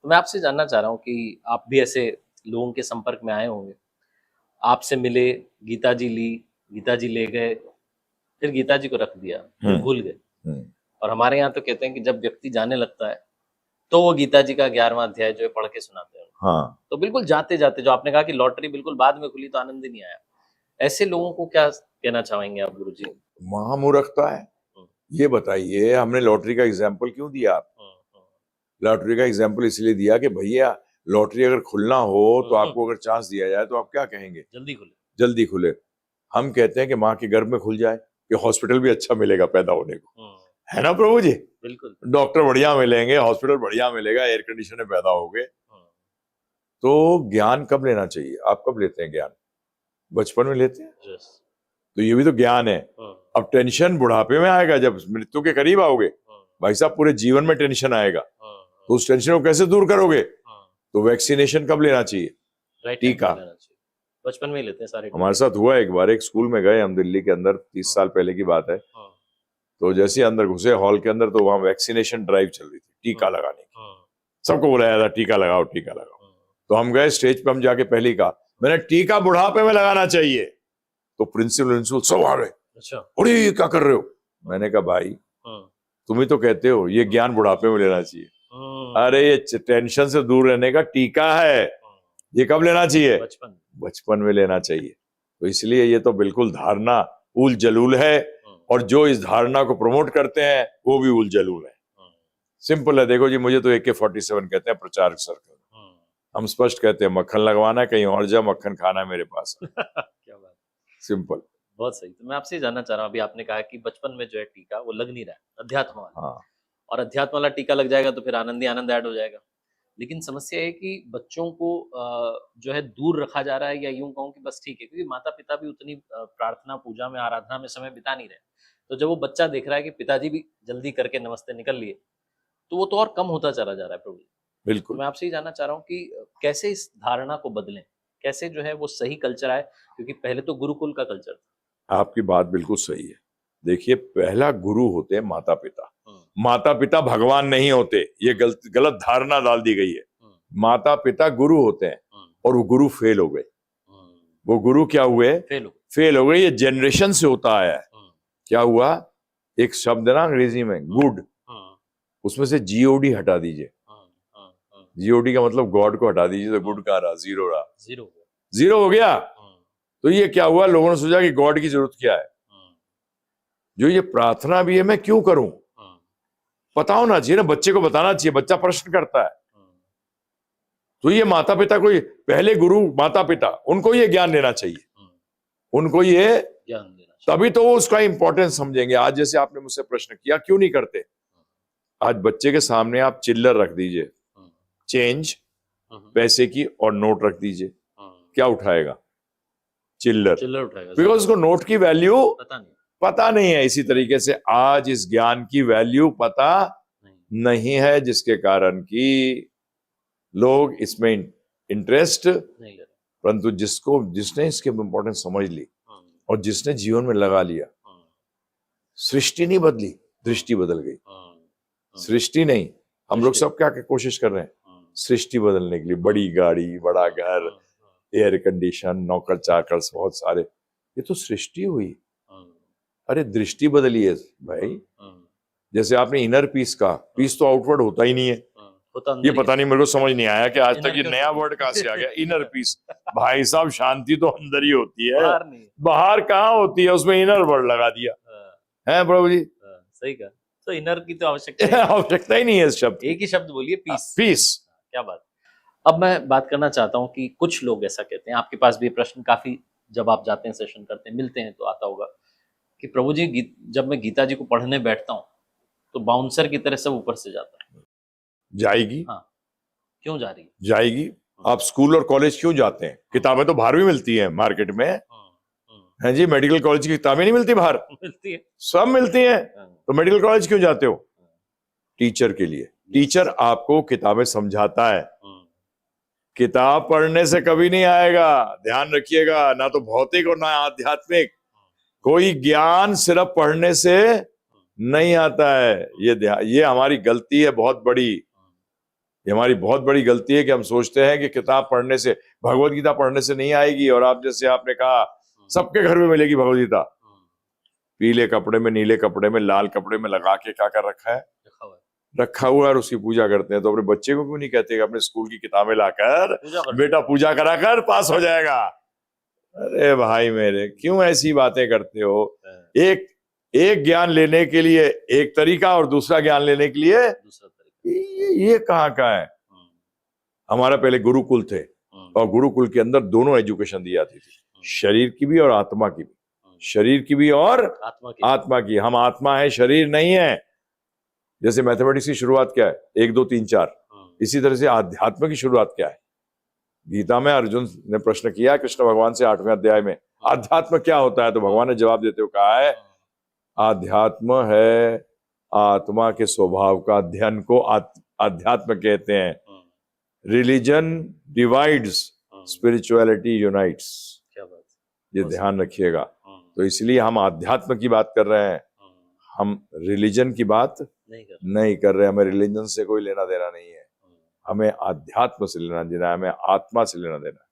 तो मैं आपसे जानना चाह रहा हूँ कि आप भी ऐसे लोगों के संपर्क में आए होंगे। आपसे मिले, गीता जी ली, गीता जी ले गए, फिर गीता जी को रख दिया, फिर हम्म। भूल गए। हम्म। और हमारे यहाँ तो कहते हैं कि जब व्यक्ति जाने लगता है, तो वो गीता जी का 11वां अध्याय जो है पढ़ के सुनाते हैं। हाँ, तो बिल्कुल जाते-जाते जो आपने कहा कि लॉटरी बिल्कुल बाद में खुली तो आनंद ही नहीं आया। ऐसे लोगों को क्या कहना चाहेंगे आप गुरुजी? महामूर्खता है। हुँ, ये बताइए, हमने लॉटरी का एग्जाम्पल क्यों दिया? आप हुँ, हुँ, लॉटरी का एग्जाम्पल इसलिए दिया कि भैया लॉटरी अगर खुलना हो तो हुँ, आपको अगर चांस दिया जाए तो आप क्या कहेंगे? जल्दी खुले। जल्दी खुले। हम कहते हैं कि माँ के गर्भ में खुल जाए, कि हॉस्पिटल भी अच्छा मिलेगा पैदा होने को, हुँ, है ना प्रभु जी? बिल्कुल। डॉक्टर बढ़िया मिलेंगे, हॉस्पिटल बढ़िया मिलेगा, एयर कंडीशन में पैदा होगे। हुँ, तो ज्ञान कब लेना चाहिए? आप कब लेते हैं ज्ञान? बचपन में लेते हैं। यस। तो ये भी तो ज्ञान है। हुँ, अब टेंशन बुढ़ापे में आएगा, जब मृत्यु के करीब आओगे। हुँ, भाई साहब, पूरे जीवन में टेंशन आएगा, हुँ, तो उस टेंशन को कैसे दूर करोगे? हुँ। तो वैक्सीनेशन कब लेना चाहिए? राइट टाइम टीका। पे लेना चाहिए। बचपन में ही लेते हैं सारे हमारे टीके। साथ हुआ एक बार, एक स्कूल में गए हम दिल्ली के अंदर, 30 हुँ, साल पहले की बात है। हुँ, तो जैसे ही अंदर घुसे हॉल के अंदर, तो वहां वैक्सीनेशन ड्राइव चल रही थी, हुँ, टीका लगाने की। हुँ, सबको बुलाया था, टीका लगाओ टीका लगाओ। हुँ, तो हम गए स्टेज पे, हम जाके पहले ही कहा, मैंने टीका बुढ़ापे में लगाना चाहिए। तो प्रिंसिपल सब आ गए, अच्छा। अरे ये क्या कर रहे हो? मैंने कहा भाई, हुँ, तुम ही तो कहते हो ये ज्ञान बुढ़ापे में लेना चाहिए। हुँ, अरे ये टेंशन से दूर रहने का टीका है, हुँ, ये कब लेना चाहिए? बचपन। बचपन में लेना चाहिए। तो इसलिए ये तो बिल्कुल धारणा उल जलूल है, हुँ, और जो इस धारणा को प्रमोट करते हैं वो भी उल जलूल है। हुँ, सिंपल है, देखो जी, मुझे तो AK-47 कहते हैं, प्रचारक सर्कल। हुँ। हम स्पष्ट कहते हैं, मक्खन लगवाना है कहीं और जा, मक्खन खाना है मेरे पास। क्या बात! सिंपल। बहुत सही। तो मैं आपसे ये जानना चाह रहा हूँ, अभी आपने कहा कि बचपन में जो है टीका वो लग नहीं रहा है, अध्यात्म वाला। हाँ। और अध्यात्म वाला टीका लग जाएगा तो फिर आनंद ही आनंद ऐड हो जाएगा। लेकिन समस्या ये है कि बच्चों को जो है दूर रखा जा रहा है, या यूँ कहूँ कि बस ठीक है, क्योंकि माता-पिता भी उतनी प्रार्थना, पूजा में, आराधना में समय बिता नहीं रहे। तो जब वो बच्चा देख रहा है कि पिताजी भी जल्दी करके नमस्ते निकल लिए, तो वो तो और कम होता चला जा रहा है प्रभु। तो बिल्कुल। मैं आपसे ये जानना चाह रहा हूँ कि कैसे इस धारणा को बदलें? कैसे जो है वो सही कल्चर आए? क्योंकि पहले तो गुरुकुल का कल्चर था। आपकी बात बिल्कुल सही है। देखिए, पहला गुरु होते हैं माता पिता। हुँ, माता पिता भगवान नहीं होते, ये गलत गलत धारणा डाल दी गई है। हुँ, माता पिता गुरु होते हैं, हुँ, और वो गुरु फेल हो गए। हुँ। वो गुरु क्या हुए? फेल हो। फेल हो गए। ये जनरेशन से होता आया है। हुँ, क्या हुआ? एक शब्द है ना अंग्रेजी में, हुँ, गुड, हुँ, उसमें से GOD हटा दीजिए। हुँ, हुँ, हुँ, GOD का मतलब गॉड को हटा दीजिए, तो हुँ। गुड कहाँ रहा? जीरो रहा। 0 हो गया। जीरो हो गया। हुँ, तो ये क्या हुआ? लोगों ने सोचा कि गॉड की जरूरत क्या है? हुँ, जो ये प्रार्थना भी है, मैं क्यों करूं? हुँ, पता होना चाहिए ना, बच्चे को बताना चाहिए। बच्चा प्रश्न करता है। हुँ, तो ये माता पिता को, पहले गुरु माता पिता, उनको ये ज्ञान देना चाहिए। हुँ। उनको ये, ज्ञान देना चाहिए। तभी तो वो उसका इंपॉर्टेंस समझेंगे। आज जैसे आपने मुझसे प्रश्न किया, क्यों नहीं करते? हुँ, आज बच्चे के सामने आप चिल्लर रख दीजिए, हुँ, चेंज, हुँ, हुँ, पैसे की, और नोट रख दीजिए, हुँ। क्या उठाएगा? चिल्लर। चिल्लर उठाएगा बिकॉज ज़्यादा। उसको नोट की वैल्यू पता नहीं। पता नहीं है। इसी तरीके से आज इस ज्ञान की वैल्यू पता नहीं। नहीं है, जिसके कारण कि लोग इसमें इंटरेस्ट, नहीं ले रहे। परंतु जिसने इसके इंपॉर्टेंस समझ ली हुँ, और जिसने जीवन में लगा लिया, हुँ, सृष्टि नहीं बदली, हुँ, दृष्टि बदल गई। हुँ, हुँ। सृष्टि नहीं, हम लोग दृष्टि। सब क्या कोशिश कर रहे हैं? हुँ, सृष्टि बदलने के लिए, बड़ी गाड़ी, बड़ा हुँ, घर, हुँ, हुँ, एयर कंडीशन, नौकर चाकर बहुत सारे, ये तो सृष्टि हुई। हुँ, अरे दृष्टि बदली है भाई। हुँ, हुँ, जैसे आपने इनर पीस का, पीस तो आउटवर्ड होता ही नहीं है। हुँ। वो तो ये अंदर ही पता है। नहीं, मेरे को समझ नहीं आया कि आज तक इनर ये क्यों नया समझ वर्ड कहाँ से आ गया, इनर पीस। भाई साहब, शांति तो अंदर ही होती है, बाहर नहीं है। बाहर कहाँ होती है? उसमें इनर वर्ड लगा दिया हाँ, है प्रभु जी। हाँ, सही कहा। तो इनर की तो आवश्यकता ही नहीं। आवश्यकता ही नहीं है इस शब्द एक की। ही शब्द बोलिए, पीस। पीस। क्या बात! अब मैं बात करना चाहता हूँ कि कुछ लोग ऐसा कहते हैं, आपके पास भी ये प्रश्न काफ़ी, जब आप जाते हैं, सेशन करते हैं, मिलते हैं तो आता होगा कि प्रभु जी, जब मैं गीता जी को पढ़ने बैठता हूँ, तो बाउंसर की तरह सब ऊपर से जाता है। जाएगी। हाँ, क्यों जा रही है? जाएगी। हुँ, आप स्कूल और कॉलेज क्यों जाते हैं? किताबें तो बाहर भी मिलती हैं मार्केट में। हुँ, हुँ, हैं जी, मेडिकल कॉलेज की किताबें नहीं मिलती बाहर? मिलती है। सब मिलती हैं। हाँ, तो मेडिकल कॉलेज क्यों जाते हो? हाँ, टीचर के लिए। यस। टीचर आपको किताबें समझाता है। हुँ, किताब पढ़ने से कभी नहीं आएगा, ध्यान रखिएगा। ना तो भौतिक और ना आध्यात्मिक। कोई ज्ञान सिर्फ पढ़ने से हुँ, नहीं आता है। ये हमारी गलती है बहुत बड़ी। हुँ, ये हमारी बहुत बड़ी गलती है कि हम सोचते हैं कि किताब पढ़ने से, भगवत गीता पढ़ने से नहीं आएगी। और आप जैसे आपने कहा सबके घर में मिलेगी भगवत गीता, पीले कपड़े में, नीले कपड़े में, लाल कपड़े में लगा के क्या कर रखा है, रखा हुआ है, और उसकी पूजा करते हैं। तो अपने बच्चे को क्यों नहीं कहते कि अपने स्कूल की किताबें लाकर बेटा पूजा करा कर, पास हो जाएगा। अरे भाई मेरे, क्यों ऐसी बातें करते हो? एक ज्ञान लेने के लिए एक तरीका और दूसरा ज्ञान लेने के लिए दूसरा तरीका, ये कहाँ का है? हमारा पहले गुरुकुल थे, और गुरुकुल के अंदर दोनों एजुकेशन दी जाती थी, शरीर की भी और आत्मा की भी, शरीर की भी और आत्मा की। हम आत्मा है, शरीर नहीं है। जैसे मैथमेटिक्स की शुरुआत क्या है, 1 2 3 4, इसी तरह से आध्यात्म की शुरुआत क्या है? गीता में अर्जुन ने प्रश्न किया कृष्ण भगवान से 8वें अध्याय में, आध्यात्म क्या होता है? तो भगवान ने जवाब देते हुए कहा है, आध्यात्म है आत्मा के स्वभाव का अध्ययन को आध्यात्म कहते हैं। Religion divides, spirituality unites. क्या बात, ये ध्यान रखिएगा। तो इसलिए हम आध्यात्म की बात कर रहे हैं, हम रिलीजन की बात नहीं कर रहे। हमें रिलीजन से कोई लेना देना नहीं है, हमें आध्यात्म से लेना देना है, हमें आत्मा से लेना देना है।